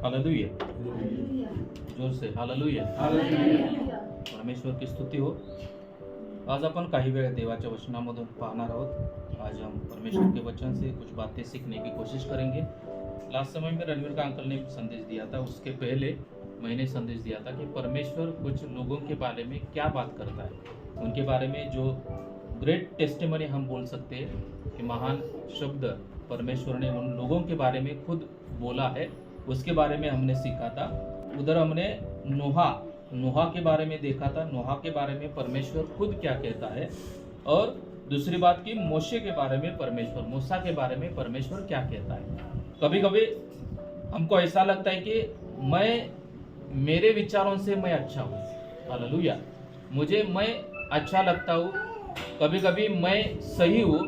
Hallelujah, जोर से hallelujah. परमेश्वर की स्तुती हो. आज आपण काही वेळ देवाच्या वचनामधून पाहणार आहोत. आज हम परमेश्वर के वचन से कुछ बातें सीखने की कोशिश करेंगे. लास्ट समय में रणवीर का अंकल ने संदेश दिया था, उसके पहले मैंने संदेश दिया था कि परमेश्वर कुछ लोगों के बारे में क्या बात करता है, उनके बारे में जो ग्रेट टेस्टिमनी हम बोल सकते हैं कि महान शब्द परमेश्वर ने उन लोगों के बारे में खुद बोला है, उसके बारे में हमने सीखा था. उधर हमने नोहा के बारे में देखा था. नोहा के बारे में परमेश्वर खुद क्या कहता है, और दूसरी बात की मूसा के बारे में परमेश्वर क्या कहता है. कभी कभी हमको ऐसा लगता है कि मेरे विचारों से मैं अच्छा हूँ. हालेलुया. मैं अच्छा लगता हूँ. कभी कभी मैं सही हूँ,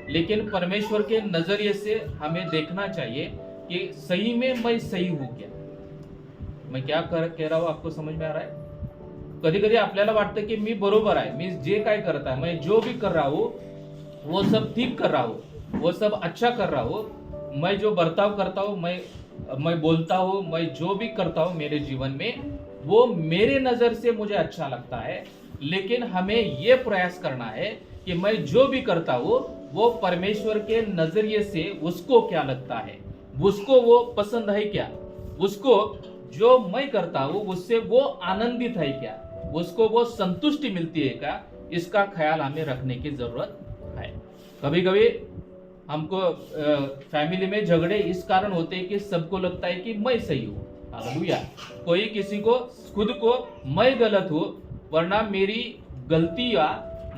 लेकिन परमेश्वर के नजरिए से हमें देखना चाहिए कि सही में मैं सही हूँ क्या. मैं क्या कह रहा हूँ, आपको समझ में आ रहा है. कधी कधी आपल्याला वाटतं की मी बरोबर आहे, मी जे काय करत आहे, मैं जो भी कर रहा हूँ वो सब ठीक कर रहा हूँ, वो सब अच्छा कर रहा हूँ. मैं जो बर्ताव करता हूँ, मैं बोलता हूँ, मैं जो भी करता हूँ मेरे जीवन में, वो मेरे नजर से मुझे अच्छा लगता है. लेकिन हमें ये प्रयास करना है कि मैं जो भी करता हूँ वो परमेश्वर के नजरिए से उसको क्या लगता है, उसको वो पसंद है क्या, उसको जो मैं करता हूँ उससे वो आनंदित है क्या, उसको वो संतुष्टि मिलती है क्या, इसका ख्याल हमें रखने की जरूरत है. कभी कभी हमको फैमिली में झगड़े इस कारण होते हैं कि सबको लगता है कि मैं सही हूँ. हालेलुया. कोई किसी को खुद को मैं गलत हूँ, वरना मेरी गलतियां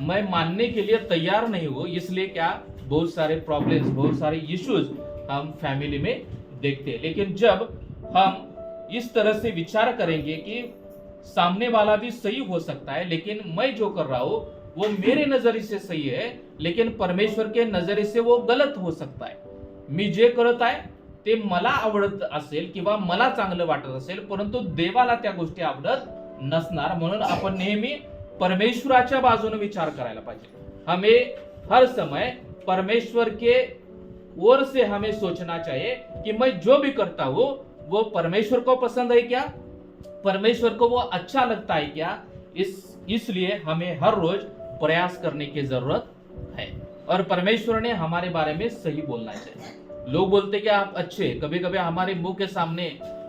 मैं मानने के लिए तैयार नहीं हूँ. इसलिए क्या बहुत सारे प्रॉब्लम्स, बहुत सारे इश्यूज हम फैमिली में देखते हैं. लेकिन जब हम इस तरह से विचार करेंगे कि सामने वाला भी सही हो सकता है, लेकिन मैं जो कर रहा हूँ वो मेरे नजरिए से सही है, लेकिन परमेश्वर के नजरिए से वो गलत हो सकता है. मी जे करत आहे ते मला आवडत असेल किंवा मला चांगलं वाटत असेल, परंतु देवाला त्या गोष्टी आवडत नसणार. म्हणून आपण नेहमी परमेश्वराच्या बाजूने विचार करायला पाहिजे. हमें हर समय परमेश्वर के ओर से हमें सोचना चाहिए कि मैं जो भी करता हूं वो परमेश्वर को पसंद है क्या, परमेश्वर को वो अच्छा लगता है क्या. इसलिए हमें हर रोज प्रयास करने की जरूरत है, और परमेश्वर ने हमारे बारे में सही बोलना चाहिए. लोग बोलते कि आप अच्छे, कभी कभी हमारे मुंह के सामने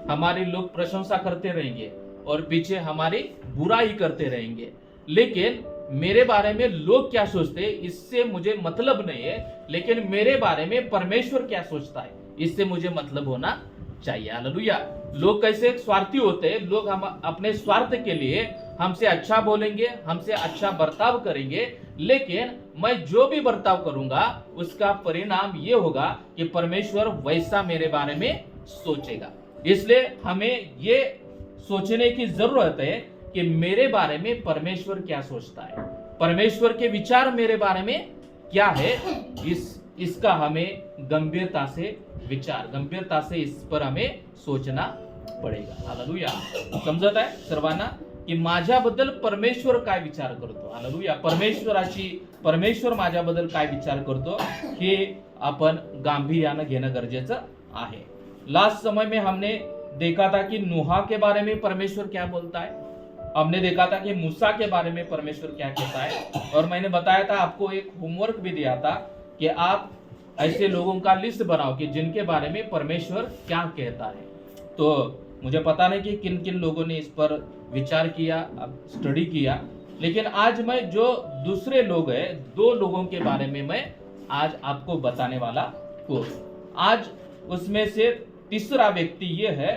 हमारे लोग प्रशंसा करते रहेंगे और पीछे हमारी बुराई करते रहेंगे. लेकिन मेरे बारे में लोग क्या सोचते हैं इससे मुझे मतलब नहीं है, लेकिन मेरे बारे में परमेश्वर क्या सोचता है इससे मुझे मतलब होना चाहिए. हालेलुया. लोग कैसे स्वार्थी होते हैं. लोग हम अपने स्वार्थ के लिए हमसे अच्छा बोलेंगे, हमसे अच्छा बर्ताव करेंगे, लेकिन मैं जो भी बर्ताव करूंगा उसका परिणाम ये होगा कि परमेश्वर वैसा मेरे बारे में सोचेगा. इसलिए हमें ये सोचने की जरूरत है कि मेरे बारे में परमेश्वर क्या सोचता है, परमेश्वर के विचार मेरे बारे में क्या है. इसका हमें गंभीरता से इस पर हमें सोचना पडेगा. हालेलुया. समजत आहे सर्वांना की माझ्याबद्दल परमेश्वर काय विचार करतो. हालेलुया. परमेश्वर माझ्याबद्दल काय विचार करतो हे आपण गांभीर्यानं घेणं गरजेचं आहे. लास्ट समय में हमने देखा था कि नूहा के बारे में परमेश्वर क्या बोलता है, हमने देखा था कि मूसा के बारे में परमेश्वर क्या कहता है, और मैंने बताया था आपको एक होमवर्क भी दिया था कि आप ऐसे लोगों का लिस्ट बनाओ कि जिनके बारे में परमेश्वर क्या कहता है. तो मुझे पता नहीं कि किन किन लोगों ने इस पर विचार किया, स्टडी किया, लेकिन आज मैं जो दूसरे लोग हैं, 2 लोगों के बारे में मैं आज आपको बताने वाला हूँ. आज उसमें से तीसरा व्यक्ति ये है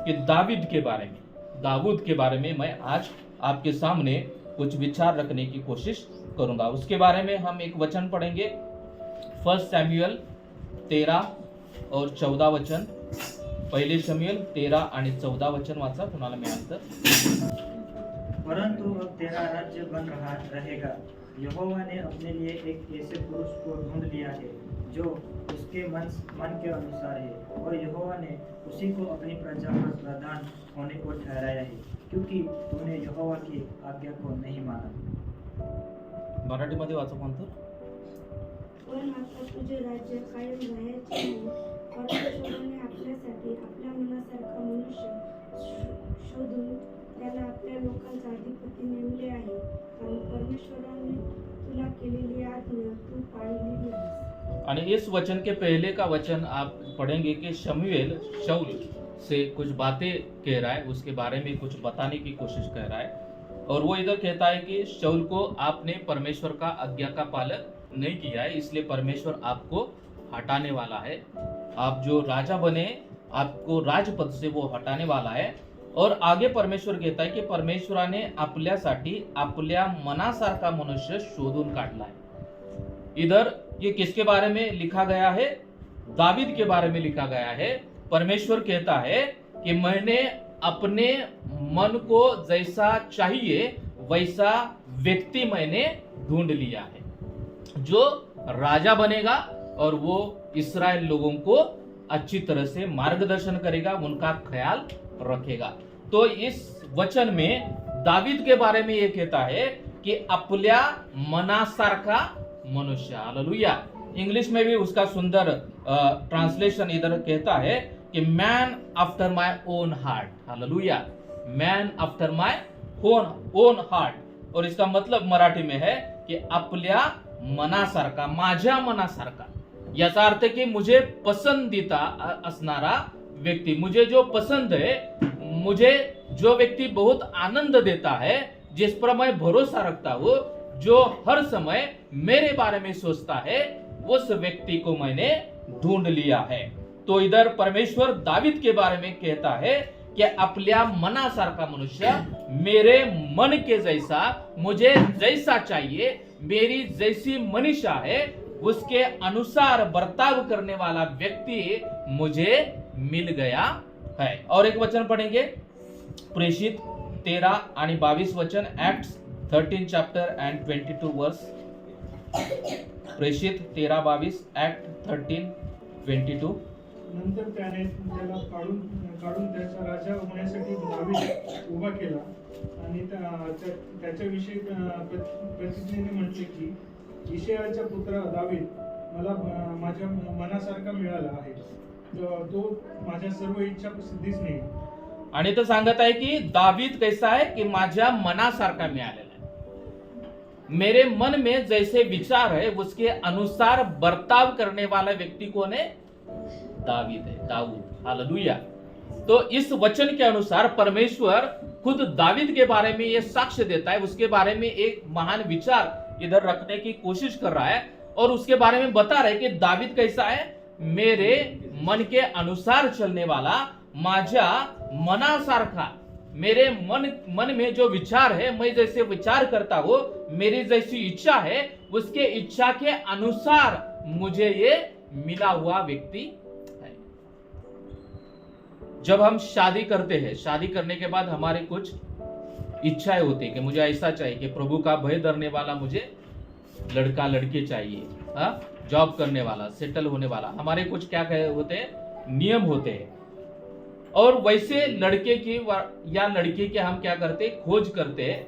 कि दाऊद के बारे में मैं आज आपके सामने कुछ विचार रखने की कोशिश करूंगा. उसके बारे में हम एक वचन पढ़ेंगे, 1 शमूएल 13 और 14 वचन. 1 शमूएल 13 आणि 14 वचन वाचा कुणाला मिळालं तर. परंतु अब तेरा राज्य बन रहा रहेगा. यहोवा ने अपने लिए एक ऐसे पुरुष को ढूंढ लिया है जो उसके मन के अनुसार है, और यहोवा ने उसी को अपनी प्रजा पर प्रधान होने को ठहराया है, क्योंकि तूने यहोवा की आज्ञा को नहीं माना. मराठीमध्ये वाचा कोणतं. पण आता तुझे राज्य कायम राहायचे नाही. परमेश्वराने आपल्यासाठी आपल्या मनासारखा मनुष्य शोधून त्याला आपल्या लोकांचा अधिपती नेमले आहे. कारण परमेश्वराने तुला केलेली आज्ञा तू पाळलेली आहेस. आणि इस वचन के पहले का वचन आप पढ़ेंगे कि शमूएल शाऊल से कुछ बातें कह रहा है, उसके बारे में कुछ बताने की कोशिश कर रहा है। और वो इधर कहता है कि शाऊल को आपने परमेश्वर का आज्ञा का पालन नहीं किया है, इसलिए परमेश्वर आपको हटाने वाला है। आप जो राजा बने, आपको राजपद से वो हटाने वाला है। और आगे परमेश्वर कहता है की परमेश्वराने आपल्यासाठी आपल्या मनासारखा मनुष्य शोधून काढला है। इधर ये किसके बारे में लिखा गया है? दावीद के बारे में लिखा गया है। परमेश्वर कहता है कि मैंने अपने मन को जैसा चाहिए वैसा व्यक्ति मैंने ढूंढ लिया है, जो राजा बनेगा और वो इस्राएल लोगों को अच्छी तरह से मार्गदर्शन करेगा, उनका ख्याल रखेगा। तो इस वचन में दावीद के बारे में ये कहता है कि आपल्या मनासारखा मनुष्य। हालेलुया। इंग्लिश में भी उसका सुंदर ट्रांसलेशन इधर कहता है कि man after my own heart. Hallelujah. Man after my own heart. और इसका मतलब मराठी में है कि आपल्या मनासारखा, माझ्या मनासारखा। याचा अर्थ की मुझे पसंदीदा असणारा व्यक्ति, मुझे जो पसंद है, मुझे जो व्यक्ति बहुत आनंद देता है, जिस पर मैं भरोसा रखता हूं, जो हर समय मेरे बारे में सोचता है, उस व्यक्ति को मैंने ढूंढ लिया है। तो इधर परमेश्वर दावीद के बारे में कहता है कि आपल्या मनासारखा मनुष्य, मेरे मन के जैसा, मुझे जैसा चाहिए, मेरी जैसी मनीषा है, उसके अनुसार बर्ताव करने वाला व्यक्ति मुझे मिल गया है। और एक वचन पढ़ेंगे, प्रेषित 13 आणि 22 वचन, एक्ट्स 13 चैप्टर एंड 22 वर्स। प्रेषित 13-22, एक्ट 13:22। नंतर त्याने त्याला काढून त्याचा राजा होण्यासाठी दावीद उभा केला आणि त्याच्याविषयी प्रतिज्ञेने म्हटले की इशयाचा पुत्र दावीद मला माझ्या मनासारखा मिळाला आहे, तो माझ्या सर्व इच्छा सिद्धीस नेईल। आणि तो सांगत आहे की दावीद कैसा है कि माझ्या मनासारखा मिळालेला है, मेरे मन में जैसे विचार है उसके अनुसार बर्ताव करने वाला व्यक्ति कौन है? दावीद है, दाऊद। हालेलुया। तो इस वचन के अनुसार परमेश्वर खुद दावीद के बारे में ये साक्ष्य देता है, उसके बारे में एक महान विचार इधर रखने की कोशिश कर रहा है और उसके बारे में बता रहा है कि दावीद कैसा है? मेरे मन के अनुसार चलने वाला, माझ्या मनासारखा, मेरे मन में जो विचार है, मैं जैसे विचार करता हूं, मेरी जैसी इच्छा है, उसके इच्छा के अनुसार मुझे ये मिला हुआ व्यक्ति है। जब हम शादी करते हैं, शादी करने के बाद हमारे कुछ इच्छाएं होती है कि मुझे ऐसा चाहिए कि प्रभु का भय डरने वाला मुझे लड़का लड़की चाहिए, जॉब करने वाला, सेटल होने वाला, हमारे कुछ क्या होते हैं, नियम होते हैं। और वैसे लड़के की या लड़की के हम क्या करते हैं, खोज करते हैं।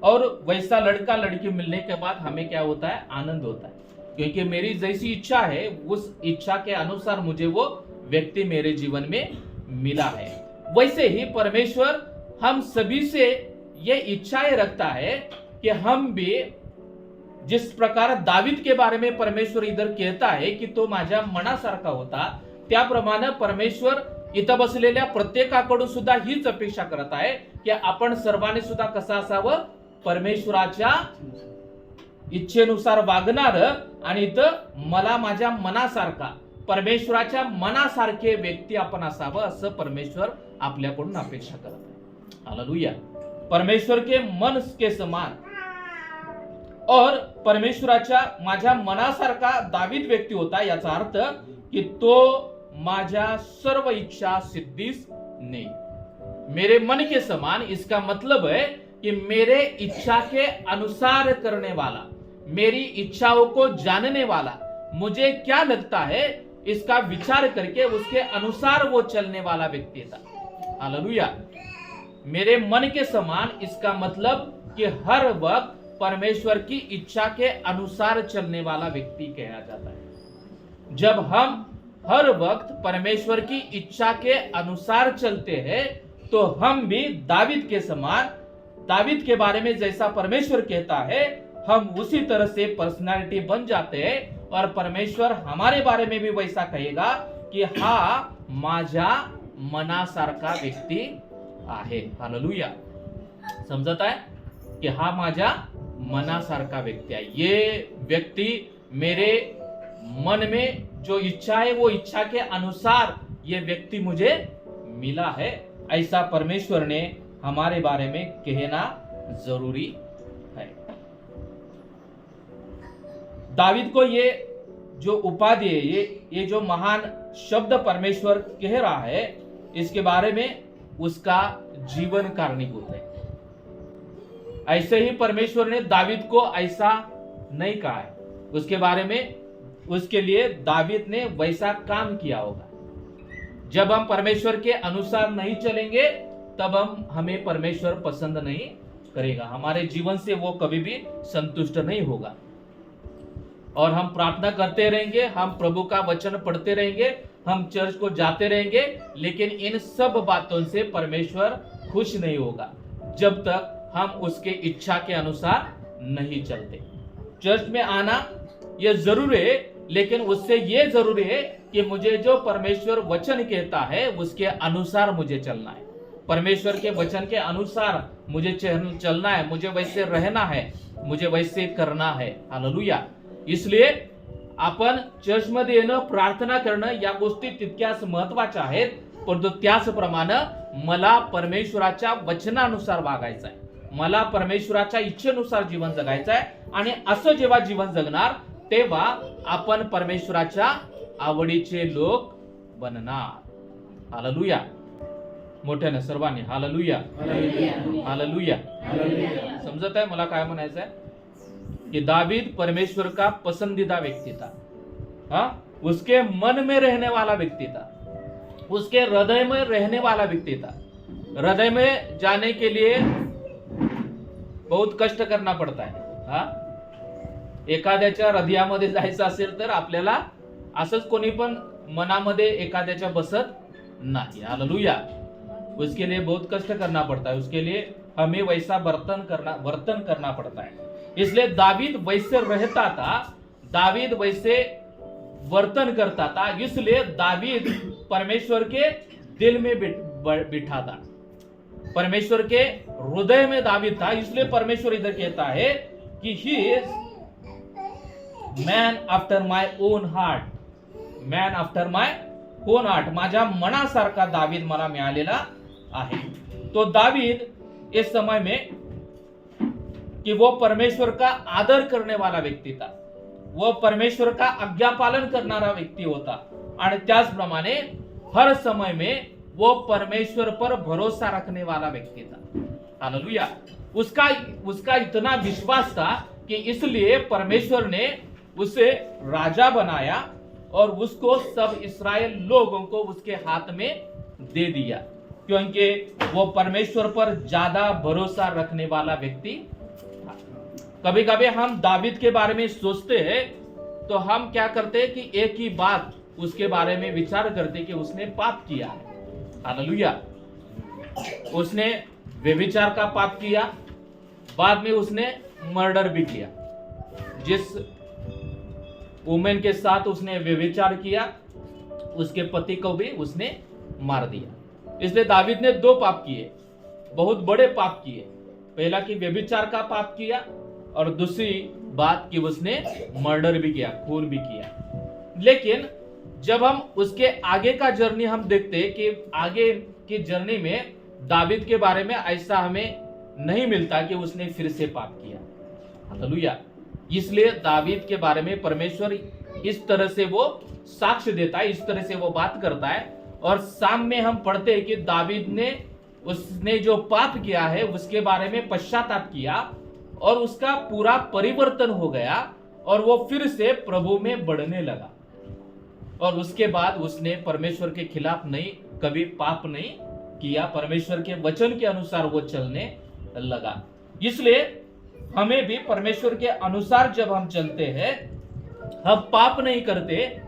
और वैसा लड़का लड़की मिलने के बाद हमें क्या होता है, आनंद होता है, क्योंकि मेरी जैसी इच्छा है उस इच्छा के अनुसार मुझे वो व्यक्ति मेरे जीवन में मिला है। वैसे ही परमेश्वर हम सभी से ये इच्छाएं रखता है कि हम भी जिस प्रकार दावीद के बारे में परमेश्वर इधर कहता है की तो माझ्या मनासारखा होता, त्याप्रमाणे परमेश्वर इथं बसलेल्या प्रत्येकाकडून सुद्धा हीच अपेक्षा करत आहे की आपण सर्वांनी सुद्धा कसं असावं, परमेश्वराच्या इच्छेनुसार वागणार आणि इथं मला माझ्या मनासारखा, परमेश्वराच्या मनासारखे व्यक्ती आपण असावं असं परमेश्वर आपल्याकडून अपेक्षा करत आहे। हालेलुया। परमेश्वर के मन के समान और परमेश्वराच्या माझ्या मनासारखा दावीद व्यक्ती होता, याचा अर्थ की तो माझ्या सर्व इच्छा सिद्धीस नहीं, मेरे मन के समान। इसका मतलब है कि मेरे इच्छा के अनुसार करने वाला, मेरी इच्छाओं को जानने वाला, मुझे क्या लगता है इसका विचार करके उसके अनुसार वो चलने वाला व्यक्ति था। हालेलुया। मेरे मन के समान, इसका मतलब कि हर वक्त परमेश्वर की इच्छा के अनुसार चलने वाला व्यक्ति कहा जाता है। जब हम हर वक्त परमेश्वर की इच्छा के अनुसार चलते हैं तो हम भी दावीद के समान, दावीद के बारे में जैसा परमेश्वर कहता है हम उसी तरह से पर्सनालिटी बन जाते हैं, और परमेश्वर हमारे बारे में भी वैसा कहेगा कि हा माझ्या मनासारखा व्यक्ती आहे। हालेलुया। समजत आहे की हा माझ्या मनासारखा व्यक्ती आहे। ये व्यक्ति मेरे मन में जो इच्छा है वो इच्छा के अनुसार ये व्यक्ति मुझे मिला है, ऐसा परमेश्वर ने हमारे बारे में कहना जरूरी है। दावीद को ये जो उपाधि है, ये जो महान शब्द परमेश्वर कह रहा है, इसके बारे में उसका जीवन कारणीभूत है। ऐसे ही परमेश्वर ने दावीद को ऐसा नहीं कहा है, उसके बारे में उसके लिए दावीद ने वैसा काम किया होगा। जब हम परमेश्वर के अनुसार नहीं चलेंगे तब हमें परमेश्वर पसंद नहीं करेगा, हमारे जीवन से वो कभी भी संतुष्ट नहीं होगा। और हम प्रार्थना करते रहेंगे, हम प्रभु का वचन पढ़ते रहेंगे, हम चर्च को जाते रहेंगे, लेकिन इन सब बातों से परमेश्वर खुश नहीं होगा जब तक हम उसके इच्छा के अनुसार नहीं चलते। चर्च में आना यह जरूरी है, लेकिन उससे यह जरूरी है कि मुझे जो परमेश्वर वचन कहता है उसके अनुसार मुझे चलना है। परमेश्वर के वचन के अनुसार मुझे चलना है, मुझे वैसे रहना है, मुझे वैसे करना है। हालेलुया। इसलिए आपण चर्चमध्ये येणं, प्रार्थना करणं या गोष्टी तितक्याच महत्वाच्या आहेत, परंतु त्याचप्रमाणे मला परमेश्वराच्या वचनानुसार वागायचं आहे, मला परमेश्वराच्या इच्छेनुसार जीवन जगायचं आहे। आणि असं जेव्हा जीवन जगणार तेव्हा आपण परमेश्वराच्या आवडीचे लोक बनणार। हालेलुया। मोठ्याने सर्वांनी हालेलुया हालेलुया। समजत आहे मला काय म्हणायचं आहे कि दावीद परमेश्वर का पसंदीदा व्यक्ति था। हाँ, उसके मन में रहने वाला व्यक्ति था, उसके हृदय में रहने वाला व्यक्ति था। हृदय में जाने के लिए बहुत कष्ट करना पड़ता है। हाँ, एखाद्याच्या हृदयामध्ये जायचं असेल तर आपल्याला असंच कोणी पण मनामध्ये एखाद्याच्या बसत नहीं। हालेलुया। उसके लिए बहुत कष्ट करना पड़ता है, उसके लिए हमें वैसा वर्तन करना पड़ता है। इसलिए दावीद वैसे रहता था, दावीद वैसे वर्तन करता था, इसलिए दावीद परमेश्वर के दिल में बिठा था, परमेश्वर के हृदय में दावीद था। इसलिए परमेश्वर इधर कहता है कि he is man after my own heart, man after my own heart, माझ्या मनासारखा दावीद मला मिळालेला आहे। तो दावीद इस समय में कि वो परमेश्वर का आदर करने वाला व्यक्ति था, वो परमेश्वर का आज्ञा पालन करणारा व्यक्ति होता, और त्याचप्रमाणे हर समय में वो परमेश्वर पर भरोसा रखने वाला व्यक्ति था। हालेलुया। उसका इतना विश्वास था कि इसलिए परमेश्वर ने उसे राजा बनाया और उसको सब इस्राएल लोगों को उसके हाथ में दे दिया, क्योंकि वो परमेश्वर पर ज्यादा भरोसा रखने वाला व्यक्ति था। कभी कभी हम दावीद के बारे में सोचते हैं तो हम क्या करते हैं कि एक ही बात उसके बारे में विचार करते कि उसने पाप किया है। हालेलुया। उसने व्यभिचार का पाप किया, बाद में उसने मर्डर भी किया, जिस वुमेन के साथ उसने व्यभिचार किया उसके पति को भी उसने मार दिया। इसलिए दावीद ने दो पाप किए, बहुत बड़े पाप किए। पहला कि व्यभिचार का पाप किया और दूसरी बात कि उसने मर्डर भी किया, खून भी किया। लेकिन जब हम उसके आगे का जर्नी हम देखते हैं कि आगे की जर्नी में दावीद के बारे में ऐसा हमें नहीं मिलता कि उसने फिर से पाप किया। हालेलुया। इसलिए दावीद के बारे में परमेश्वर इस तरह से वो साक्ष्य देता है, इस तरह से वो बात करता है। और सामने हम पढ़ते हैं कि दावीद ने उसने जो पाप किया है उसके बारे में पश्चाताप किया और उसका पूरा परिवर्तन हो गया और वो फिर से प्रभु में बढ़ने लगा। और उसके बाद उसने परमेश्वर के खिलाफ नहीं कभी पाप नहीं किया, परमेश्वर के वचन के अनुसार वो चलने लगा। इसलिए हमें भी परमेश्वर के अनुसार जब हम चलते हैं, हम पाप नहीं करते।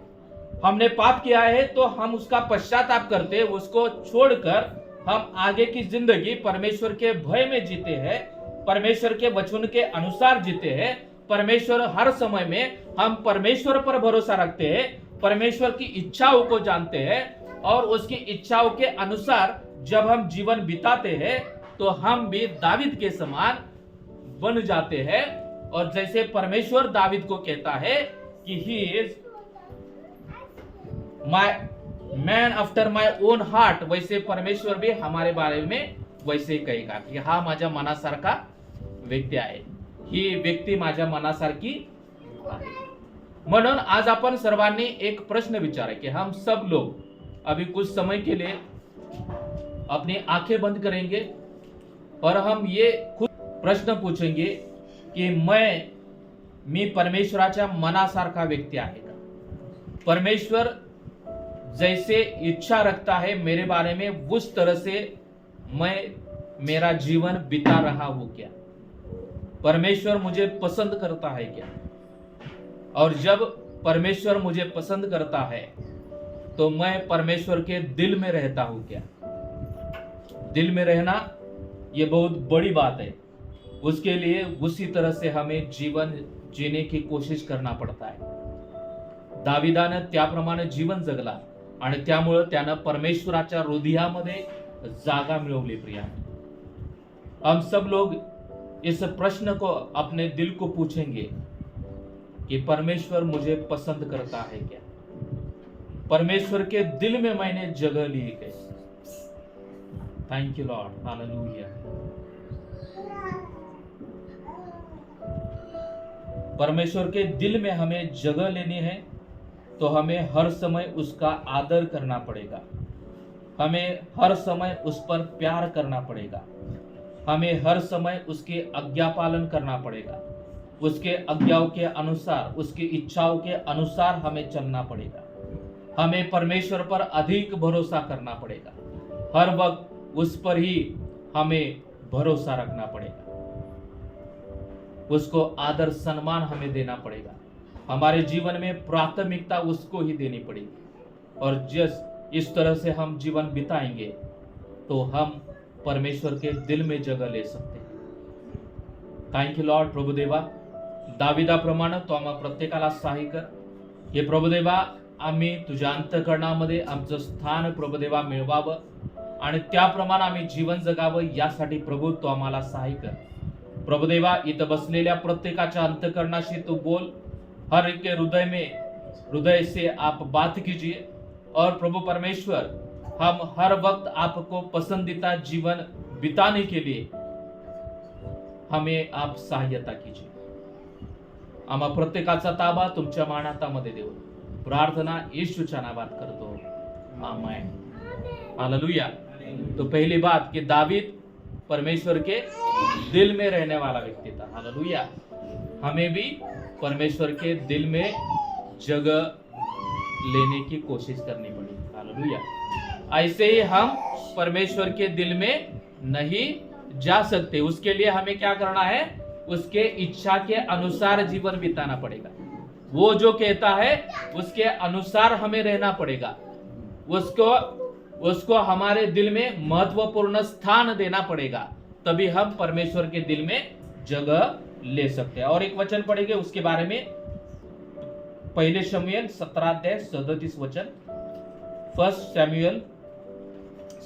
हमने पाप किया है तो हम उसका पश्चाताप करते, उसको छोड़कर हम आगे की जिंदगी परमेश्वर के भय में जीते हैं, परमेश्वर के वचन के अनुसार जीते हैं। परमेश्वर हर समय में हम परमेश्वर पर भरोसा रखते हैं, परमेश्वर की इच्छाओं को जानते हैं और उसकी इच्छाओं के अनुसार जब हम जीवन बिताते हैं तो हम भी दावीद के समान बन जाते हैं। और जैसे परमेश्वर दावीद को कहता है कि he is my man after my own heart, वैसे परमेश्वर भी हमारे बारे में वैसे कहेगा की हा माझ्या मनासारखा व्यक्ती आहे, ही व्यक्ती माझ्या मनासारखी आहे। म्हणून आज आपण सर्वांनी एक प्रश्न विचारा कि हम सब लोग अभी कुछ समय के लिए अपनी आंखें बंद करेंगे और हम ये खुद प्रश्न पूछेंगे कि मी परमेश्वराच्या मनासारखा व्यक्ती आहे का? परमेश्वर जैसे इच्छा रखता है मेरे बारे में, उस तरह से मैं मेरा जीवन बिता रहा हूं क्या? परमेश्वर मुझे पसंद करता है क्या? और जब परमेश्वर मुझे पसंद करता है तो मैं परमेश्वर के दिल में रहता हूं क्या? दिल में रहना ये बहुत बड़ी बात है। उसके लिए उसी तरह से हमें जीवन जीने की कोशिश करना पड़ता है। दाविदानं त्याप्रमाणे जीवन जगला आणि त्यामुळे त्यानं परमेश्वराच्या हृदयामध्ये जागा मिळवली। प्रिया, हम सब लोग इस प्रश्न को अपने दिल को पूछेंगे कि परमेश्वर मुझे पसंद करता है क्या? परमेश्वर के दिल में मैंने जगह ली है। Thank you Lord, hallelujah. परमेश्वर के दिल में हमें जगह लेनी है तो हमें हर समय उसका आदर करना पड़ेगा, हमें हर समय उस पर प्यार करना पड़ेगा, हमें हर समय उसके आज्ञा पालन करना पड़ेगा, उसके आज्ञाओं के अनुसार, उसकी इच्छाओं के अनुसार हमें चलना पड़ेगा। हमें परमेश्वर पर अधिक भरोसा करना पड़ेगा, हर वक्त उस पर ही हमें भरोसा रखना पड़ेगा, उसको आदर सम्मान हमें देना पड़ेगा, हमारे जीवन में प्राथमिकता उसको ही देनी पड़ेगी। और जिस इस तरह से हम जीवन बिताएंगे तो हम परमेश्वर के दिल में जगह ले सकते हैं। Thank you Lord. प्रभुदेवा, दाविदाप्रमाणे तो आम्हा प्रत्येकाला सहाय्य कर। हे प्रभुदेवा, आम्ही तुझ्या अंतःकरणामध्ये आमचं स्थान प्रभुदेवा मिळवावं आणि त्याप्रमाणे आम्ही जीवन जगावं, यासाठी प्रभू तो आम्हाला सहाय्य कर। प्रभुदेवा, इथं बसलेल्या प्रत्येकाच्या अंतःकरणाशी तू बोल, हर एक के हृदय से आप बात कीजिए। और प्रभु परमेश्वर, हम हर वक्त आपको पसंदीदा जीवन बिताने के लिए हमें आप सहायता कीजिए। आम्हा प्रत्येकाचा ताबा तुमच्या मानातामध्ये देऊ, प्रार्थना यीशुच्या नावात करतो, आमेन, हालेलुया। तो पहली बात कि दावीद परमेश्वर के दिल में रहने वाला व्यक्ति था, हालेलुया। हमें भी परमेश्वर के दिल में जगह लेने की कोशिश करनी पड़ी, हालेलुया। ऐसे ही हम परमेश्वर के दिल में नहीं जा सकते, उसके लिए हमें क्या करना है? उसके इच्छा के अनुसार जीवन बिताना पड़ेगा। वो जो कहता है उसके अनुसार हमें रहना पड़ेगा, उसको हमारे दिल में महत्वपूर्ण स्थान देना पड़ेगा, तभी हम परमेश्वर के दिल में जगह ले सकते हैं। और एक वचन पढ़ेंगे उसके बारे में, पहले शमूएल 17:37 वचन, 1 सैमुअल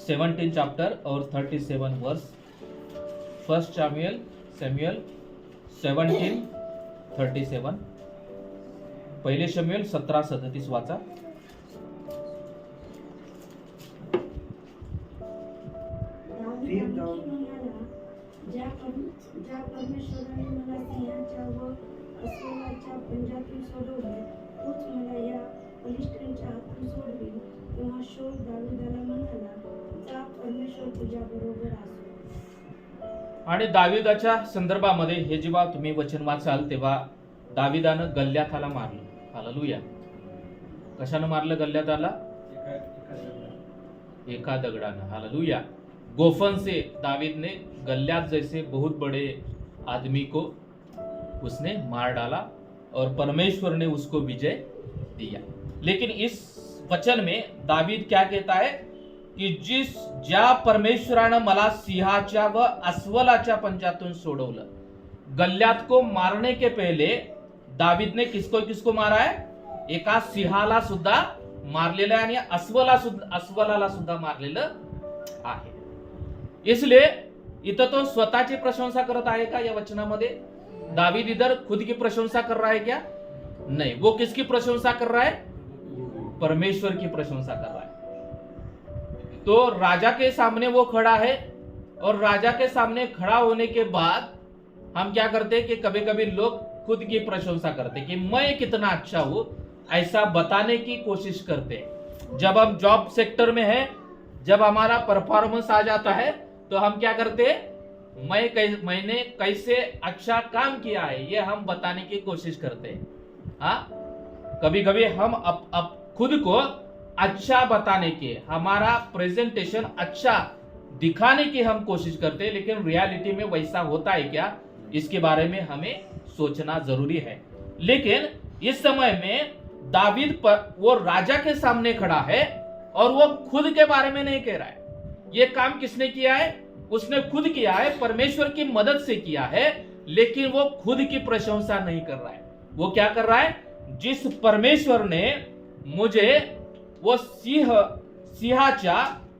17 चैप्टर और 37 वर्स। 1 सैमुअल 17:37, पहले शमूएल 17:37 वाचा। ज्या परमेश्वराने मला सिंहाच्या व अस्वलाच्या पंजातून सोडवले, तोच मला या बलिष्ठांच्या हातून सोडवेल। तेव्हा शौल दाविदाला म्हणाला, जा, परमेश्वर तुझ्या बरोबर असो। आणि दाविदाच्या संदर्भामध्ये हे जेव्हा तुम्ही वचन वाचाल तेव्हा दाविदानं गल्ल्याथाला मारलं, हालेलुया। कशानं मारलं गल्ल्याथाला? एका दगडानं, हालेलुया। गोफन से दाविद ने गल्यात जैसे बहुत बड़े आदमी को उसने मार डाला और परमेश्वर ने उसको विजय दिया। लेकिन इस वचन में दावीद क्या कहता है की ज्या परमेश्वरानं मला सिंहाच्या व अस्वलाच्या पंजातून सोडवलं। गल्यात को मारने के पहले दावीद ने किसको किसको मारा है? एका सिंहाला सुद्धा मारलेलं आहे आणि अस्वलाला सुद्धा मारलेलं आहे। इसलिए इथं तो स्वतःची प्रशंसा करत आहे का? या वचनामध्ये दावीद इधर खुद की प्रशंसा कर रहा है क्या? नहीं, वो किसकी प्रशंसा कर रहा है? परमेश्वर की प्रशंसा कर रहा है। तो राजा के सामने वो खड़ा है और राजा के सामने खड़ा होने के बाद हम क्या करते हैं कि कभी कभी लोग खुद की प्रशंसा करते हैं कि मैं कितना अच्छा हूं, ऐसा बताने की कोशिश करते हैं। जब हम जॉब सेक्टर में है, जब हमारा परफॉर्मेंस आ जाता है तो हम क्या करते हैं? मैंने कैसे अच्छा काम किया है ये हम बताने की कोशिश करते हैं। हाँ, कभी कभी हम अब खुद को अच्छा बताने के, हमारा प्रेजेंटेशन अच्छा दिखाने की हम कोशिश करते हैं, लेकिन रियलिटी में वैसा होता है क्या, इसके बारे में हमें सोचना जरूरी है। लेकिन इस समय में दावीद पर वो राजा के सामने खड़ा है और वो खुद के बारे में नहीं कह रहा है। ये काम किसने किया है? उसने खुद किया है, परमेश्वर की मदद से किया है, लेकिन वो खुद की प्रशंसा नहीं कर रहा है। वो क्या कर रहा है? जिस परमेश्वर ने मुझे वो सिंहाच्या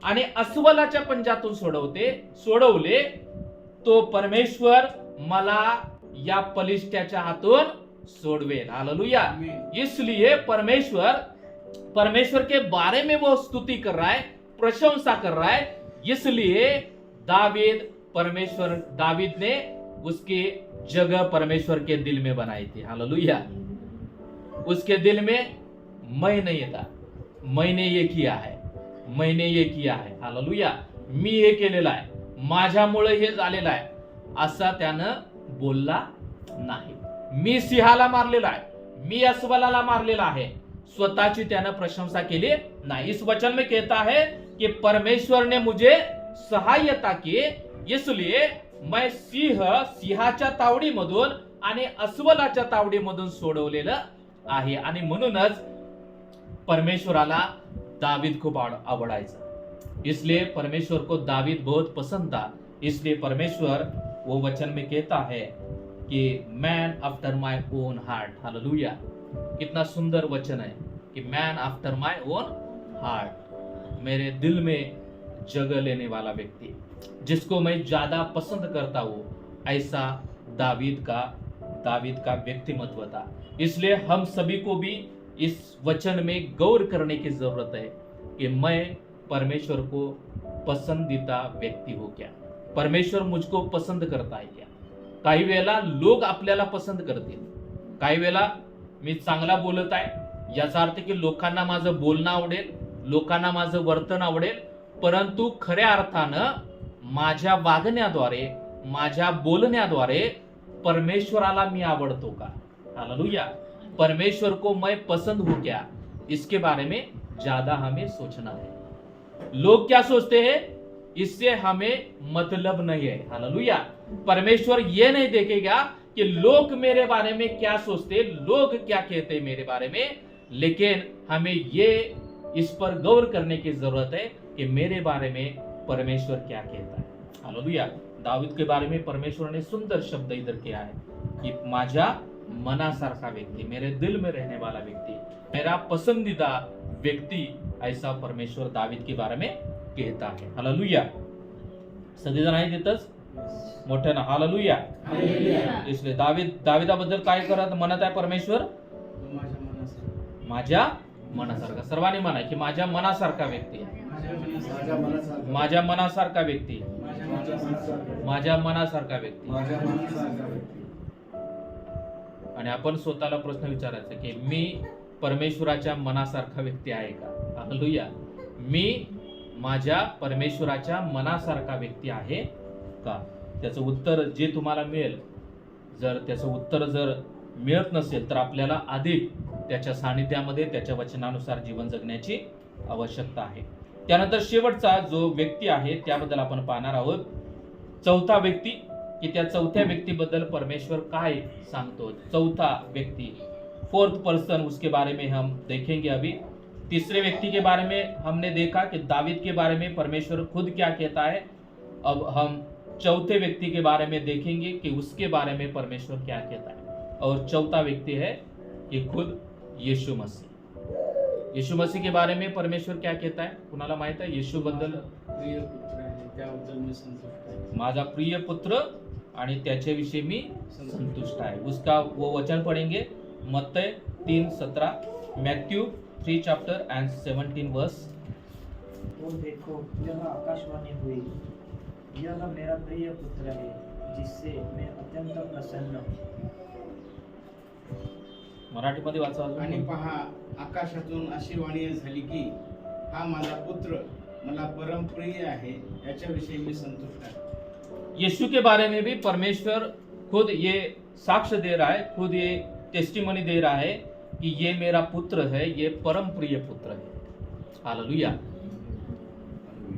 आणि अस्वलाच्या पंजातून सोडवले, तो परमेश्वर मला या पलिष्ट्याच्या हातून सोडवेल। हालेलुया। इसलिए परमेश्वर के बारे में वो स्तुति कर रहा है, प्रशंसा कर रहा है। इसलिए दावीद ने उसकी जगह परमेश्वर के दिल में बनाई थी। हालेलुया। उसके दिल में मैं नहीं था, मैंने ये किया है, हालेलुया, मी हे केलेलं आहे, माझ्यामुळे हे झालेलं आहे, असा त्यानं बोलला नाही। मी सिंहाला मारलेला आहे, मी अस्वलाला मारलेला आहे, स्वतःची त्यानं प्रशंसा केली नाही। इस वचन में कहता है कि परमेश्वर ने मुझे सहायता की, इसलिए मैं सिंहाच्या तावडीमधून आणि अस्वलाच्या तावडीमधून सोडवलेलं आहे। आणि म्हणूनच परमेश्वराला दावीद खूप आवडायचा, इसलिए परमेश्वर को दावीद बहुत पसंद था। इसलिए परमेश्वर वो वचन में कहता है कि man after my own heart. Hallelujah. कितना सुंदर वचन है कि man after my own heart, मेरे दिल में जगह लेने वाला व्यक्ति, जिसको मैं ज्यादा पसंद करता हूं, ऐसा दावीद का व्यक्तिमत्व था। इसलिए हम सभी को भी इस वचन में गौर करने की जरूरत है कि मैं परमेश्वर को पसंदीदा व्यक्ती हो क्या, परमेश्वर मुझको पसंद करता है क्या। काही वेळेला लोक आपल्याला पसंत करतील, काही वेळेला मी चांगला बोलत आहे याचा अर्थ की लोकांना माझं बोलणं आवडेल, लोकांना माझं वर्तन आवडेल, परंतु खऱ्या अर्थानं माझ्या वागण्याद्वारे, माझ्या बोलण्याद्वारे परमेश्वराला मी आवडतो का? हालेलुया। परमेश्वर को मैं पसंद हूं क्या, इसके बारे में ज्यादा हमें सोचना है। लोग क्या सोचते हैं इससे हमें मतलब नहीं है। हालेलुया। परमेश्वर ये नहीं देखेगा कि लोग मेरे बारे में क्या सोचते, लोग क्या कहते मेरे बारे में, लेकिन हमें ये इस पर गौर करने की जरूरत है कि मेरे बारे में परमेश्वर क्या कहता है। हालेलुया। दाऊद के बारे में परमेश्वर ने सुंदर शब्द इधर किया है कि माझ्या मनासारखा व्यक्ति, मेरे दिल में रहने वाला व्यक्ति, मेरा पसंदीदा व्यक्ति, ऐसा परमेश्वर दावीद के बारे में कहता है। हालेलुया। सगळेजण आहेत तिथंच मोठ्यानं हालेलुया। इसलिए दाविदाबद्दल काय म्हणत आहे परमेश्वर? माझ्या मनासारखा। सर्वांनी म्हणा की माझ्या मनासारखा व्यक्ती, माझ्या मनासारखा व्यक्ती, माझ्या मनासारखा व्यक्ती। आणि आपण स्वतःला प्रश्न विचारायचा की मी परमेश्वराच्या मनासारखा व्यक्ती आहे का? हालेलुया। मी माझ्या परमेश्वराच्या मनासारखा व्यक्ती आहे का? त्याचं उत्तर जे तुम्हाला मिळेल, जर त्याचं उत्तर जर मिळत नसेल तर आपल्याला अधिक त्याच्या सानिध्यामध्ये, त्याच्या वचनानुसार जीवन जगण्याची आवश्यकता आहे। त्यानंतर शेवटचा जो व्यक्ती आहे त्याबद्दल आपण पाहणार आहोत। चौथा व्यक्ती की त्या चौथ्या व्यक्तीबद्दल परमेश्वर काय सांगतो. चौथा व्यक्ति, फोर्थ पर्सन, उसके बारे में हम देखेंगे अभी. तीसरे व्यक्ति के बारे में हमने देखा कि दावीद के बारे में परमेश्वर खुद क्या कहता है. अब हम चौथे व्यक्ति के बारे में देखेंगे कि उसके बारे में परमेश्वर क्या कहता है. और चौथा व्यक्ति है कि खुद यीशु मसीह. यीशु मसीह के बारे में परमेश्वर क्या कहता है, कुणाला माहित आहे? येशू बद्दल, प्रिय पुत्र आहे त्याबद्दल मी संतुष्ट आहे. माझा प्रिय पुत्र आणि त्याच्याविषयी मी संतुष्ट आहे. उसका वो वचन पढ़ेंगे मत्तई 3:17, मैथ्यू 3 chapter and 17 verse. तो देखो यह आकाशवाणी हुई, यह मेरा प्रिय पुत्र है जिससे मैं अत्यंत प्रसन्न हूँ. मराठीमध्ये वाचा अजून. आणि पहा, आकाशातून अशी वाणी झाली की हा माझा पुत्र मला परमप्रिय आहे, याच्याविषयी मी संतुष्ट आहे. यीशु के बारे में भी परमेश्वर खुद ये साक्ष्य दे रहा है, खुद ये टेस्टिमनी दे रहा है कि ये मेरा पुत्र है, ये परम प्रिय पुत्र है. हालेलुया.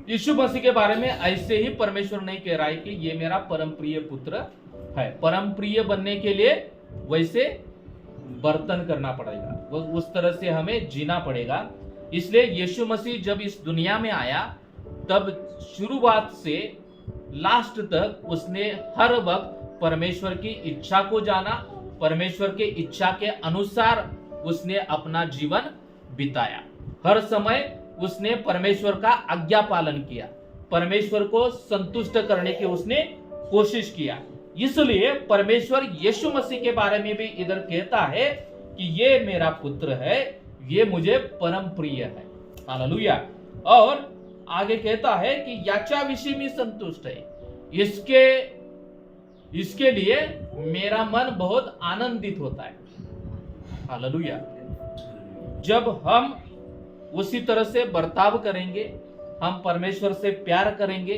यीशु मसीह के बारे में ऐसे ही परमेश्वर नहीं कह रहा है कि ये मेरा परम प्रिय पुत्र है. परम प्रिय बनने के लिए वैसे बर्तन करना पड़ेगा, वो उस तरह से हमें जीना पड़ेगा. इसलिए यीशु मसीह जब इस दुनिया में आया तब शुरुआत से लास्ट तक उसने हर वक्त परमेश्वर की इच्छा को जाना, परमेश्वर के इच्छा के अनुसार उसने अपना जीवन बिताया. हर समय उसने परमेश्वर का आज्ञा पालन किया, परमेश्वर को संतुष्ट करने की उसने कोशिश किया. इसलिए परमेश्वर यीशु मसीह के बारे में भी इधर कहता है कि ये मेरा पुत्र है, ये मुझे परम प्रिय है. हालेलुया. और आगे कहता है कि याच्याविषयी मी संतुष्ट है, इसके लिए मेरा मन बहुत आनंदित होता है. हालेलुया. जब हम उसी तरह से बर्ताव करेंगे, हम परमेश्वर से प्यार करेंगे,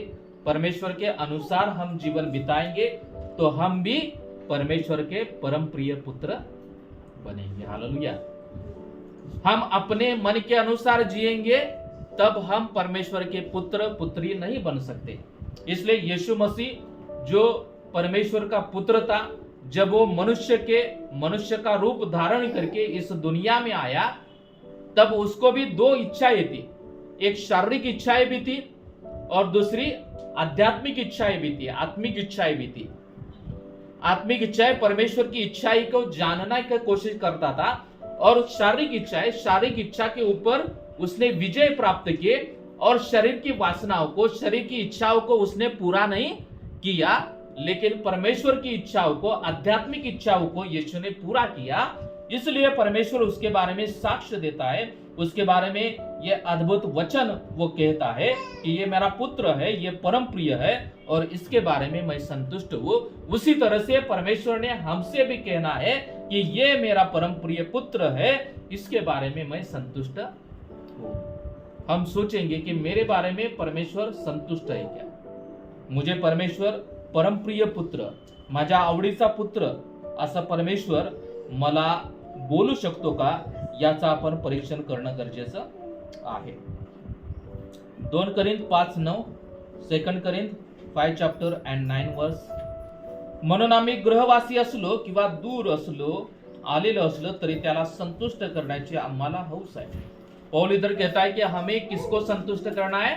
परमेश्वर के अनुसार हम जीवन बिताएंगे, तो हम भी परमेश्वर के परम प्रिय पुत्र बनेंगे. हालेलुया. हम अपने मन के अनुसार जिएंगे तब हम परमेश्वर के पुत्र पुत्री नहीं बन सकते. इसलिए यीशु मसीह जो परमेश्वर का पुत्र था, जब वो मनुष्य का रूप धारण करके इस दुनिया में आया तब उसको भी दो इच्छाएं थी. एक शारीरिक इच्छाएं भी थी और दूसरी आध्यात्मिक इच्छाएं भी थी, आत्मिक इच्छाएं भी थी. आत्मिक इच्छाएं परमेश्वर की इच्छाएं को जानने की कोशिश करता था, और शारीरिक इच्छा के ऊपर उसने विजय प्राप्त किए, और शरीर की वासनाओं को, शरीर की इच्छाओं को उसने पूरा नहीं किया, लेकिन परमेश्वर की इच्छाओं को, आध्यात्मिक इच्छाओं को यीशु ने पूरा किया. इसलिए परमेश्वर उसके बारे में साक्ष्य देता है, उसके बारे में ये अद्भुत वचन वो कहता है कि ये मेरा पुत्र है, ये परम प्रिय है और इसके बारे में मैं संतुष्ट हूँ. उसी तरह से परमेश्वर ने हमसे भी कहना है कि ये मेरा परम प्रिय पुत्र है, इसके बारे में मैं संतुष्ट हूँ. हम सोचेंगे कि मेरे बारे में परमेश्वर संतुष्ट है क्या, मुझे परमेश्वर परम प्रिय पुत्र, माझ्या आवडीचा पुत्र असं परमेश्वर मला बोलू शकतो का, याचा आपण परीक्षण करणं गरजेचं आहे. 2 Corinthians 5:9, 2 Corinthians 5 chapter and 9 verse. म्हणून आम्ही गृहवासी असलो किंवा दूर असलो, आलेलो असलो तरी त्याला संतुष्ट करण्याची आम्हाला हौस आहे. पौल इधर कहता है कि हमें किसको संतुष्ट करना है,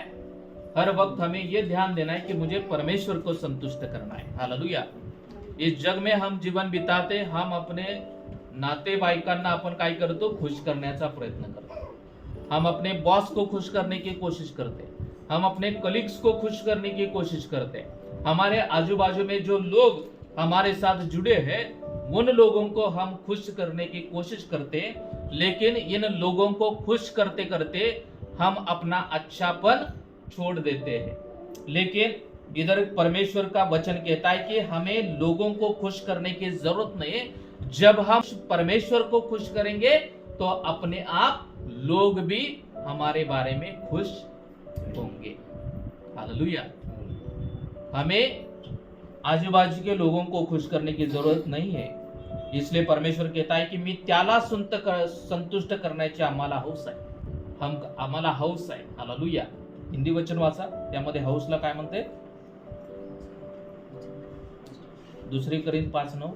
हर वक्त हमें ये ध्यान देना है कि मुझे परमेश्वर को संतुष्ट करना है. हालेलुया. इस जग में हम जीवन बिताते, हम अपने नातेवाईकांना आपण काय करतो, खुश करण्याचा प्रयत्न करतो. हम अपने बॉस को खुश करने की कोशिश करते, हम अपने कलीग्स को खुश करने की कोशिश करते, हमारे आजू बाजू में जो लोग हमारे साथ जुड़े हैं उन लोगों को हम खुश करने की कोशिश करते, लेकिन इन लोगों को खुश करते करते हम अपना अच्छापन छोड़ देते हैं. लेकिन इधर परमेश्वर का वचन कहता है कि हमें लोगों को खुश करने की जरूरत नहीं. जब हम परमेश्वर को खुश करेंगे तो अपने आप लोग भी हमारे बारे में खुश होंगे. हालेलुया. हमें आजू बाजू के लोगों को खुश करने की जरूरत नहीं है. इसलिए परमेश्वर कहता है की मी त्याला संतुष्ट करण्याची आम्हाला हौस आहे, आम्हाला हौस आहे. हालेलुया. हिंदी वचन वाचा, त्यामध्ये हौसला काय म्हणते, 2 करिंथ 5:9,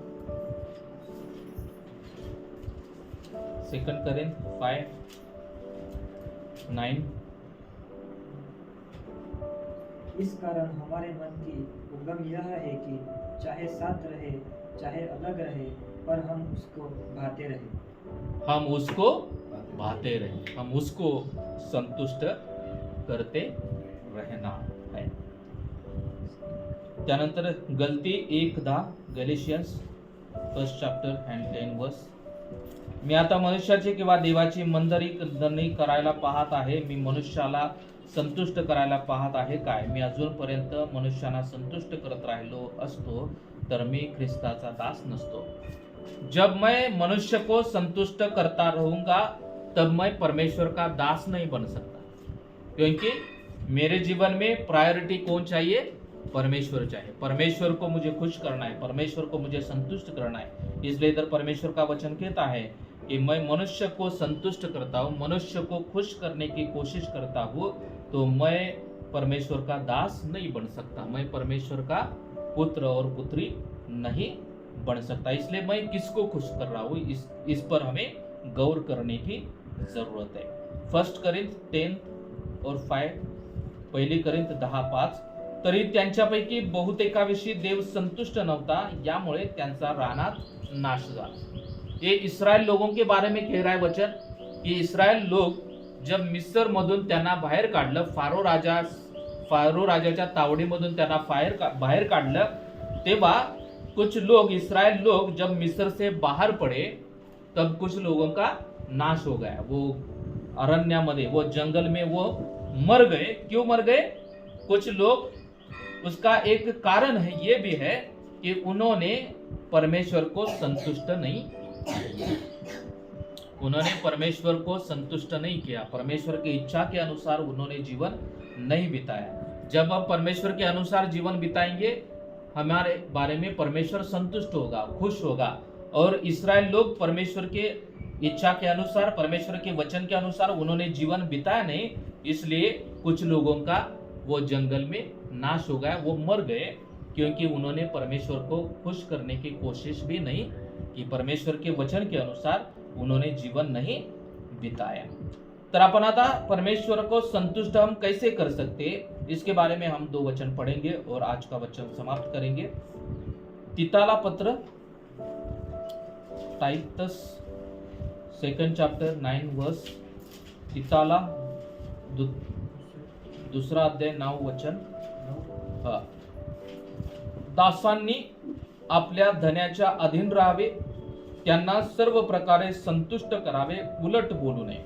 2 करिंथ 5:9। इस कारण हमारे मन की उद्गम यह है कि चाहे साथ रहे चाहे अलग रहे, पर हम उसको भाते रहे। हम उसको भाते रहे, हम उसको संतुष्ट करते रहना है। त्यानंतर गलती 1:10, गॅलेशियन्स 1 चॅप्टर and 10 वर्स। मी आता मनुष्याची किंवा देवाची मंजरी नाही करायला पाहत आहे, मी मनुष्याला संतुष्ट करायला पाहत आहे काय? मी अजूनपर्यंत मनुष्यांना संतुष्ट करत राहिलो असतो तर मी ख्रिस्ताचा दास नसतो। जब मैं मनुष्य को संतुष्ट करता रहूंगा तब मैं परमेश्वर का दास नहीं बन सकता, क्योंकि मेरे जीवन में प्रायोरिटी कौन चाहिए? परमेश्वर चाहिए। परमेश्वर को मुझे खुश करना है, परमेश्वर को मुझे संतुष्ट करना है। इसलिए इधर परमेश्वर का वचन कहता है कि मैं मनुष्य को संतुष्ट करता हूँ, मनुष्य को खुश करने की कोशिश करता हूँ, तो मैं परमेश्वर का दास नहीं बन सकता, मैं परमेश्वर का पुत्र और पुत्री नहीं बन सकता। इसलिए मैं किसको खुश कर रहा हूँ, इस पर हमें गौर करने की जरूरत है। 1 करिंथ 10 और 5, 1 करिंथ 10:5। तरी त्यांच्यापैकी बहुतेकाविषयी देव संतुष्ट नव्हता, यामुळे त्यांचा रानात नाश झाला। ये इस्राएल लोगों के बारे में कह रहा है वचन कि इस्राएल लोग जब मिस्र मधून त्यांना बाहेर काढलं, फारो राजाच्या तावडीमधून त्यांना बाहेर काढलं, तेव्हा कुछ लोग, इस्राएल लोग जब मिस्र से बाहर पड़े तब कुछ लोगों का नाश हो गया। वो अरण्यामध्ये, वो जंगल में वो मर गए। क्यों मर गए? कुछ लोग, उसका एक कारण है, ये भी है कि उन्होंने परमेश्वर को संतुष्ट नहीं किया। उन्होंने परमेश्वर को संतुष्ट नहीं किया, परमेश्वर की इच्छा के अनुसार उन्होंने जीवन नहीं बिताया। जब हम परमेश्वर के अनुसार जीवन बिताएंगे, हमारे बारे में परमेश्वर संतुष्ट होगा, खुश होगा। और इस्राएल लोग परमेश्वर के इच्छा के अनुसार, परमेश्वर के वचन के अनुसार उन्होंने जीवन बिताया नहीं, इसलिए कुछ लोगों का वो जंगल में नाश हो गया, वो मर गए, क्योंकि उन्होंने परमेश्वर को खुश करने की कोशिश भी नहीं की, परमेश्वर के वचन के अनुसार उन्होंने जीवन नहीं बिताया। तर आपण आता परमेश्वर को संतुष्ट हम कैसे कर सकते, इसके बारे में हम 2 वचन पढ़ेंगे और आज का वचन समाप्त करेंगे। तीताला पत्र, टाइटस 2 चैप्टर 9 वर्स। तीताला 2 अध्याय 9 वचन। दासांनी आपल्या धन्याच्या अधीन राहावे, त्यांना सर्व प्रकारे संतुष्ट करावे, उलट बोलू नये।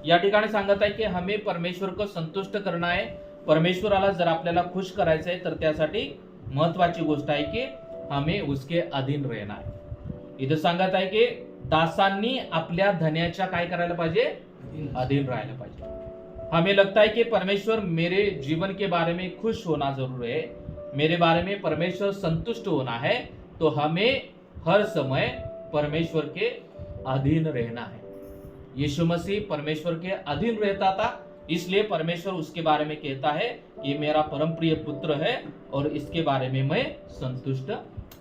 या ठिकाणी सांगत आहे की हमें परमेश्वर को संतुष्ट करना आहे। परमेश्वराला जर आपल्याला खुश करायचं आहे तर त्यासाठी महत्वाची गोष्ट आहे की हमें उसके अधीन रहना है। इथं सांगत आहे की दासांनी आपल्या धन्याच्या काय करायला पाहिजे? अधीन राहायला पाहिजे। हमें लगता है कि परमेश्वर मेरे जीवन के बारे में खुश होना जरूरी है, मेरे बारे में परमेश्वर संतुष्ट होना है, तो हमें हर समय परमेश्वर के अधीन रहना है। यीशु मसीह परमेश्वर के अधीन रहता था, इसलिए परमेश्वर उसके बारे में कहता है ये मेरा परम प्रिय पुत्र है और इसके बारे में मैं संतुष्ट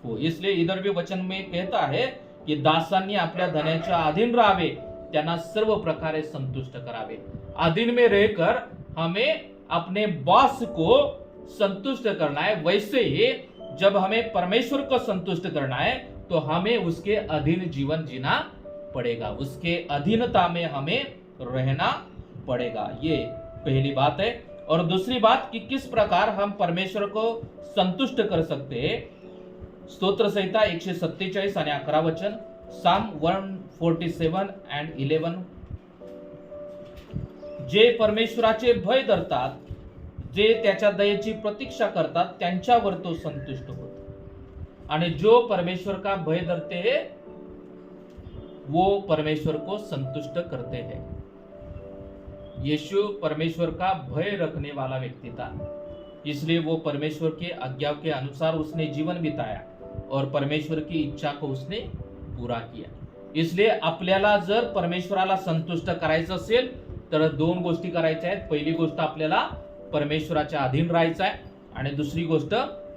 हूँ। इसलिए इधर भी वचन में कहता है की दासांनी आपल्या धन्याच्या अधीन राहावे, त्यांना सर्व प्रकारे संतुष्ट करावे। अधीन में रहकर हमें अपने बॉस को संतुष्ट करना है। वैसे ही जब हमें परमेश्वर को संतुष्ट करना है तो हमें उसके अधीन जीवन जीना पड़ेगा, उसके अधीनता में हमें रहना पड़ेगा। ये पहली बात है। और दूसरी बात कि किस प्रकार हम परमेश्वर को संतुष्ट कर सकते हैं। स्तोत्र संहिता 147 आणि 11 वचन, साम 147 and 11। जे परमेश्वराचे भय धरतात, जे त्याच्या दयेची प्रतीक्षा करतात, त्यांच्यावर तो संतुष्ट होतो। आणि जो परमेश्वर का भय धरते हैं वो परमेश्वर को संतुष्ट करते हैं। यीशु परमेश्वर का भय रखने वाला व्यक्ति था, इसलिए वो परमेश्वर के आज्ञा के अनुसार उसने जीवन बिताया और परमेश्वर की इच्छा को उसने पूरा किया। इसलिए आपल्याला जर परमेश्वराला संतुष्ट करायचं असेल तर 2 गोष्टी करायच्या आहेत। पहिली गोष्ट आपल्याला परमेश्वराच्या अधीन राहायचं आहे आणि दुसरी गोष्ट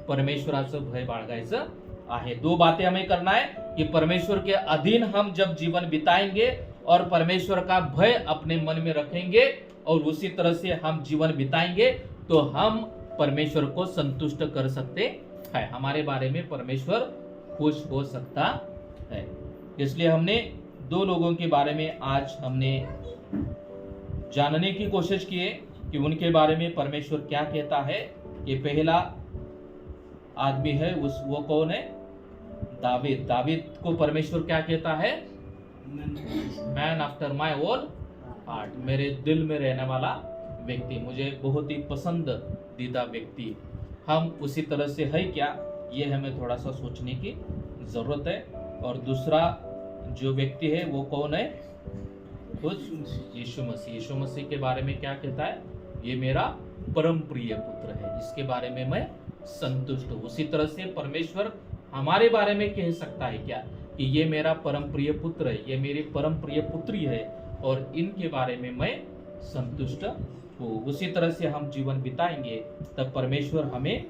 परमेश्वराचं भय बाळगायचं आहे। दो बातें हमें करना है कि परमेश्वर के अधीन हम जब जीवन बिताएंगे और परमेश्वर का भय अपने मन में रखेंगे और उसी तरह से हम जीवन बिताएंगे तो हम परमेश्वर को संतुष्ट कर सकते हैं, हमारे बारे में परमेश्वर खुश हो सकता है। इसलिए हमने दो लोगों के बारे में आज हमने जानने की कोशिश की है कि उनके बारे में परमेश्वर क्या कहता है। कि पहला आदमी है वो कौन है? दावीद। दावीद को परमेश्वर क्या कहता है? Man after my own heart, मेरे दिल में रहने वाला व्यक्ति, मुझे बहुत ही पसंदीदा व्यक्ति। हम उसी तरह से है क्या, ये हमें थोड़ा सा सोचने की जरूरत है। और दूसरा जो व्यक्ति है वो कौन है? यीशु मसीह। यीशु मसीह के बारे में क्या कहता है? ये मेरा परम प्रिय पुत्र है, इसके बारे में मैं संतुष्ट हूँ। उसी तरह से परमेश्वर हमारे बारे में कह सकता है क्या कि ये मेरा परम प्रिय पुत्र है, ये मेरी परम प्रिय पुत्री है और इनके बारे में मैं संतुष्ट हूँ। उसी तरह से हम जीवन बिताएंगे तब परमेश्वर हमें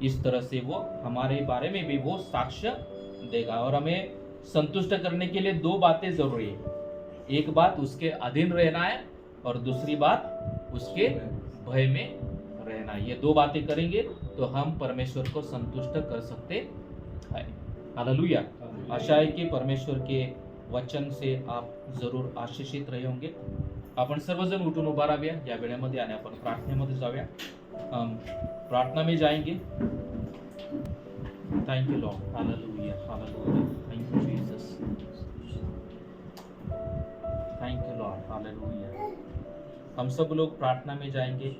इस तरह से वो हमारे बारे में भी वो साक्ष्य देगा। और हमें संतुष्ट करने के लिए दो बातें जरूरी है। एक बात उसके अधीन रहना है और दूसरी बात उसके भय में रहना। ये दो बातें करेंगे तो हम परमेश्वर को संतुष्ट कर सकते हैं। हालेलुया। आशा है की परमेश्वर के वचन से आप जरूर आशीषित रहे होंगे। आपण सर्वजण उठून उभा राहूया या वेळेमध्ये आणि आपण प्रार्थनेमध्ये जाऊया। प्रार्थना में जाएंगे। Thank you Lord. Hallelujah, hallelujah. Thank you Jesus, thank you Lord. Hallelujah. हम सब लोग प्रार्थना में जाएंगे।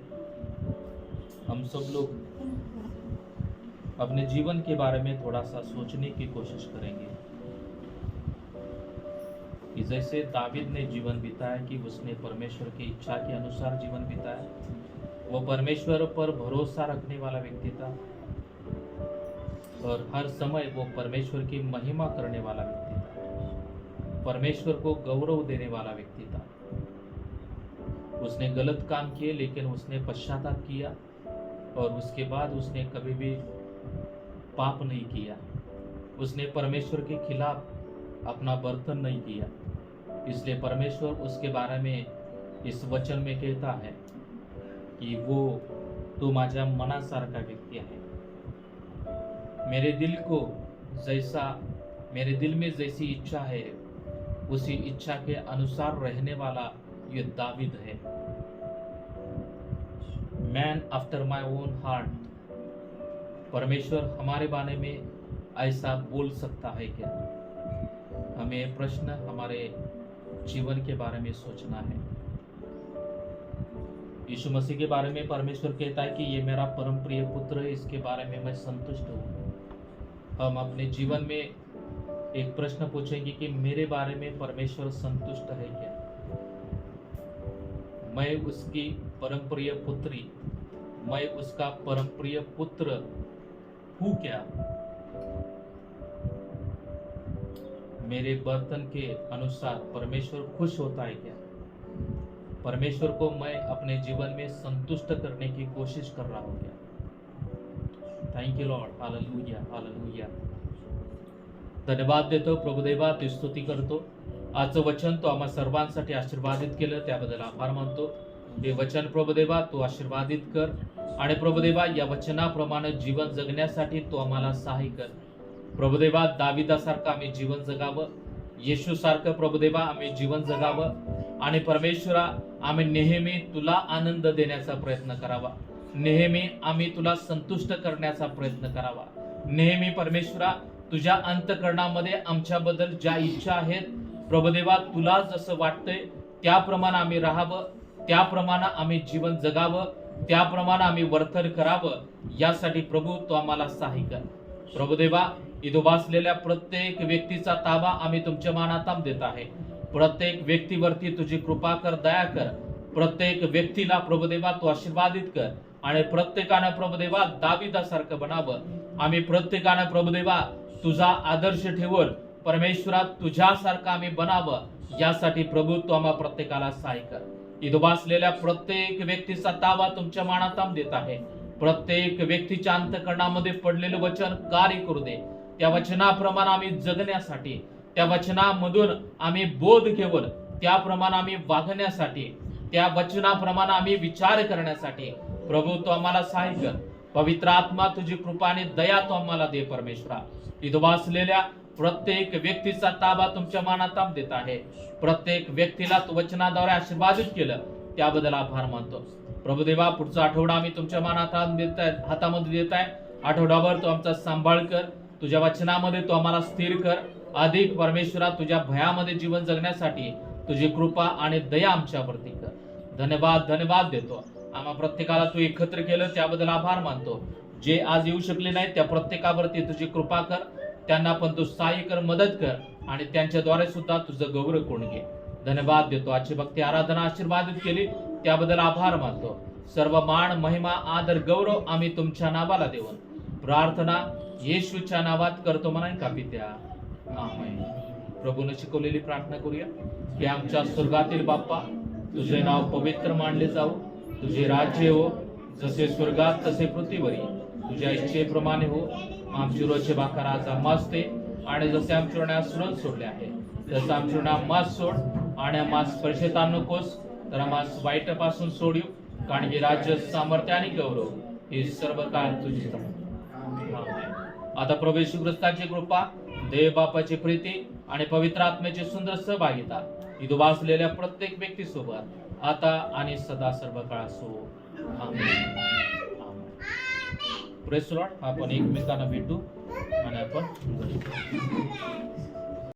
हम सब लोग अपने जीवन के बारे में थोड़ा सा सोचने की कोशिश करेंगे कि जैसे दावीद ने जीवन बिताया कि उसने परमेश्वर की इच्छा के अनुसार जीवन बिताया। वो परमेश्वर पर भरोसा रखने वाला व्यक्ति था और हर समय वो परमेश्वर की महिमा करने वाला व्यक्ति था, परमेश्वर को गौरव देने वाला व्यक्ति था। उसने गलत काम किए लेकिन उसने पश्चाताप किया और उसके बाद उसने कभी भी पाप नहीं किया। उसने परमेश्वर के खिलाफ अपना बर्तन नहीं किया। इसलिए परमेश्वर उसके बारे में इस वचन में कहता है कि वो तो माझ्या मनासारखा व्यक्ति है। मेरे दिल में जैसी इच्छा है उसी इच्छा के अनुसार रहने वाला ये दावीद है। Man after my own heart. परमेश्वर हमारे बारे में ऐसा बोल सकता है क्या? हमें प्रश्न हमारे जीवन के बारे में सोचना है। यीशु मसीह के बारे में परमेश्वर कहता है कि ये मेरा परम प्रिय पुत्र है, इसके बारे में मैं संतुष्ट हूँ। हम अपने जीवन में एक प्रश्न पूछेंगे कि मेरे बारे में परमेश्वर संतुष्ट है क्या? मैं उसकी परम प्रिय पुत्री, मैं उसका परम प्रिय पुत्र हूँ क्या? मेरे बर्तन के अनुसार परमेश्वर खुश होता है क्या? परमेश्वर को मैं अपने जीवन में संतुष्ट करने की कोशिश कर रहा हूँ क्या? Thank you Lord. Hallelujah, hallelujah. धन्यवाद देतो प्रभुदेवा, ती स्तुती करतो। आजचं वचन तो आम्हा सर्वांसाठी आशीर्वादित केलं त्याबद्दल आभार मानतो। हे वचन प्रभुदेवा तू आशीर्वादित कर आणि प्रभुदेवा या वचनाप्रमाणे जीवन जगण्यासाठी तू आम्हाला सहाय्य कर। प्रभुदेवा दाविदासारखं आम्ही जीवन जगावं, येशू सारखं प्रभुदेवा आम्ही जीवन जगावं आणि परमेश्वरा आम्ही नेहमी तुला आनंद देण्याचा प्रयत्न करावा। नेहमी आम्ही तुला संतुष्ट करण्याचा प्रयत्न करावा। नेहमी परमेश्वरा तुझ्या अंतःकरणामध्ये आमच्याबद्दल ज्या इच्छा आहेत प्रभुदेवा तुला जसं वाटतंय त्याप्रमाणे आम्ही राहावं, त्याप्रमाणे आम्ही जीवन जगावं, त्याप्रमाणे आम्ही वर्तन करावं। यासाठी प्रभू तू आम्हाला सहाय्य कर। प्रभुदेवा इथं बसलेल्या प्रत्येक व्यक्तीचा ताबा आम्ही तुमच्या मानात देत आहे। प्रत्येक व्यक्तीवरती तुझी कृपा कर, दया कर। प्रत्येक व्यक्तीला प्रभुदेवा तू आशीर्वादित कर आणि प्रत्येकानं प्रभुदेवा दाविदासारखं बनावं। आम्ही प्रत्येकानं प्रभुदेवा तुझा आदर्श ठेवून परमेश्वरा तुझ्यासारखं आम्ही बनावं। यासाठी प्रभू तू आम्हा प्रत्येकाला सहाय्य कर। इथं बसलेल्या प्रत्येक व्यक्तीचा ताबा तुमच्या मानात देत आहे। प्रत्येक व्यक्तीच्या अंतःकरणामध्ये पडलेलं वचन कार्य करू दे। त्या वचनाप्रमाणे आम्ही जगण्यासाठी, त्या वचनामधून आम्ही बोध घेऊन त्याप्रमाणे आम्ही वागण्यासाठी, त्या वचनाप्रमाणे आम्ही विचार करण्यासाठी प्रभू तू आम्हाला सहाय्य कर. पवित्र आत्मा तुझी कृपा आणि दया तू आम्हाला दे परमेश्वरा. इथं वाचलेल्या प्रत्येक व्यक्तीचा ताबा तुमच्या मनात देत आहे. प्रत्येक व्यक्तीला तू वचनाद्वारे आशीर्वादित केलं त्याबद्दल आभार मानतो. प्रभुदेवा पुढचा आठवडा आम्ही तुमच्या हातामध्ये देत आहे. आठवडाभर तू आमचा सांभाळ कर. तुझ्या वचनामध्ये तू आम्हाला स्थिर कर. अधिक परमेश्वरा तुझ्या भयामध्ये जीवन जगण्यासाठी तुझी कृपा आणि दया आमच्यावरती कर. धन्यवाद देतो. आम्हा प्रत्येकाला तू एकत्र केलं त्याबद्दल आभार मानतो. जे आज येऊ शकले नाही त्या प्रत्येकावरती तुझी कृपा कर. त्यांना पण तू सहाय्य कर, मदत कर आणि त्यांच्याद्वारे सुद्धा तुझं गौरव कोण घे. धन्यवाद देतो. आजची भक्ती आराधना आशीर्वादित केली त्याबद्दल आभार मानतो. सर्व मान महिमा आदर गौरव आम्ही तुमच्या नावाला देऊन प्रार्थना येशूच्या नावात करतो म्हणा का पित्या, आमेन. प्रभूने शिकवलेली प्रार्थना करूया की आमच्या स्वर्गातील बाप्पा, तुझे नाव पवित्र मानले जाऊ, तुझे राज्य हो, जसे स्वर्गात तसे पृथ्वीवरी. तुझ्या इच्छेप्रमाणे हो. आमची रोजची भाकर आज आम्हास दे आणि जसे आमच्या सुरण सोडले आहे तसं आमच्या आम्हास सोड आणि आम्हास परीक्षेत आणू नकोस तर आम्हास वाईटापासून सोडू, कारण की राज्य, सामर्थ्य आणि गौरव हे सर्व काळ तुझीच आहे. आता प्रभू येशू ख्रिस्ताची कृपा, देव बापाची प्रीती आणि पवित्र आत्म्याची सुंदर सहभागिता इथं वाचलेल्या प्रत्येक व्यक्तीसोबत आता आणि सदा सर्व काळ असो. आमेन. Praise Lord. आपण एकमेकांना भेटू आणि आपण